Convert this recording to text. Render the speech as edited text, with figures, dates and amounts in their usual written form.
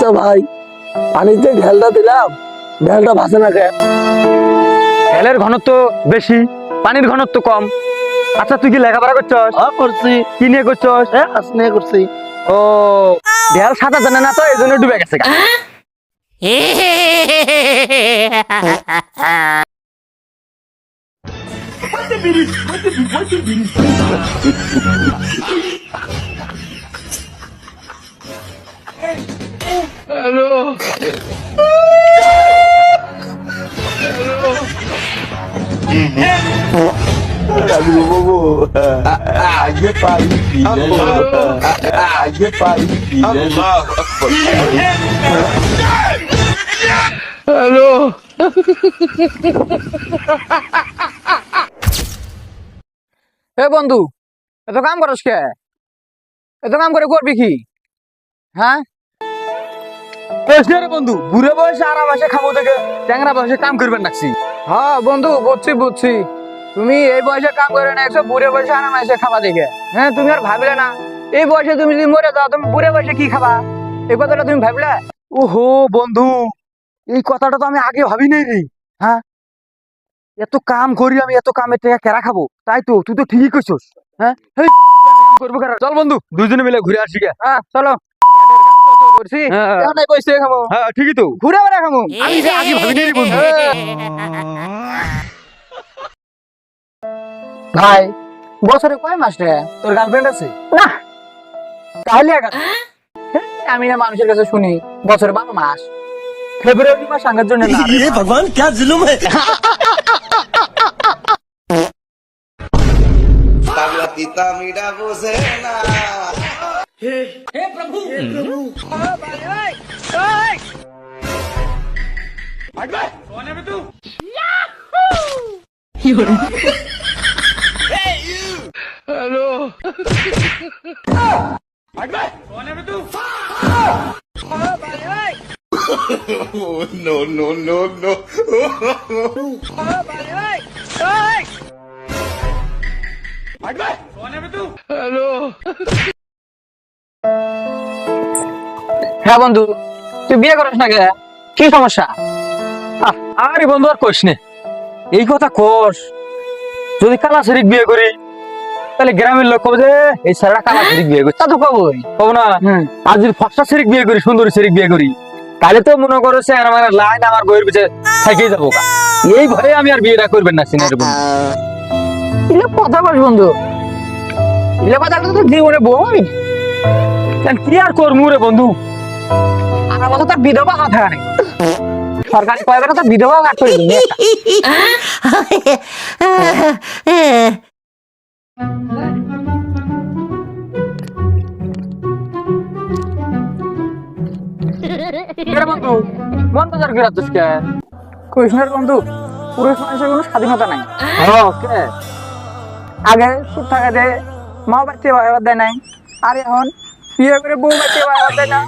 আচ্ছা ভাই, পানিতে ঢেলটা দিলাম, ঢেলটা ভাসে না কেন? ঢেলের ঘনত্ব বেশি, পানির ঘনত্ব কম। আচ্ছা তুই কি লেখাপড়া করছস? করছি। কি নিয়ে করছস? আসনে করছি। ও, ঢেল সাঁতার জানে না তো এই জন্য ডুবে গেছে গা। এ বন্ধু, এত কাম করস কে? এত কাম করে করবি কি? হ্যাঁ, রে বন্ধু, বুড়ে বয়সে আরাম আসে খাবো থেকে ট্যাংরা বয়সে কাম করবেন নাকছি। হ্যাঁ বন্ধু, বুঝছি বুঝছি, তুমি এই বয়সে কাম করে না, একশো বুড়ে বয়সে আরাম আসে খাবা দেখে। হ্যাঁ, তুমি আর ভাবলে না এই বয়সে তুমি যদি মরে যাও তুমি বুড়ে বয়সে কি খাবা? এই কথাটা তুমি ভাবলে? ওহো বন্ধু, এই কথাটা তো আমি আগে ভাবি নাই রে। হ্যাঁ, এত কাম করি আমি, এত কামের টাকা কেরা খাবো? তাই তো, তুই তো ঠিকই কইছস। হ্যাঁ, হেই, কাম করবো কারা? চল বন্ধু, দুজনে মিলে ঘুরে আসি গে। হ্যাঁ চলো। হ্যাঁ ঠিকই তো, ঘুরে বেড়া খামো। আমি যে আগে ভাবি নাই রে বন্ধু। ভাই, বছরে কয় মাস রে তোর গার্লফ্রেন্ড আছে? না, তাহলে আমি না মানুষের কাছে শুনি বছরে 12 মাস। ফেব্রুয়ারি মাস আঙ্গার জন্য না। ভগবান क्या जुलुम है। পাগলা পিতা মিডা বোঝে না। No, no, no, no. হ্যাঁ বন্ধু, তুই বিয়ে করিস না কে? কি সমস্যা? আরে বন্ধু আর কইস নে, এই কথা কোস। যদি কালা শরীক বিয়ে করি তাহলে গ্রামের লোক কবে যে এই ছেলেটা কালা শরীক বিয়ে করি, তা তো কবই কব না। আর যদি ফর্সা শরীক বিয়ে করি, সুন্দরী শরীক বিয়ে করি, তাহলে তো মনে করো সে আমার লাইন আমার বইয়ের পিছে থেকেই যাবো। এই ভয়ে আমি আর বিয়েটা করবেন না সিনারে বন্ধু। ইলে কথা বল বন্ধু, ইলে কথা তো জীবনে বই কি আর করমু রে বন্ধু। আমার মতো তার বিধবা হাত হয় নাই, সরকারি কয়েক তার বিধবা হাত করে দিন। বন্ধু মন বাজার গিরাচ্ছিস কে? কৃষ্ণের বন্ধু, পুরুষ মানুষের কোনো স্বাধীনতা নাই। আগে সুখ থাকা দেয়, মা বাচ্চা বাবার দেয় নাই, আর এখন বিয়ে করে বউ বাচ্চা বাবার দেয় না।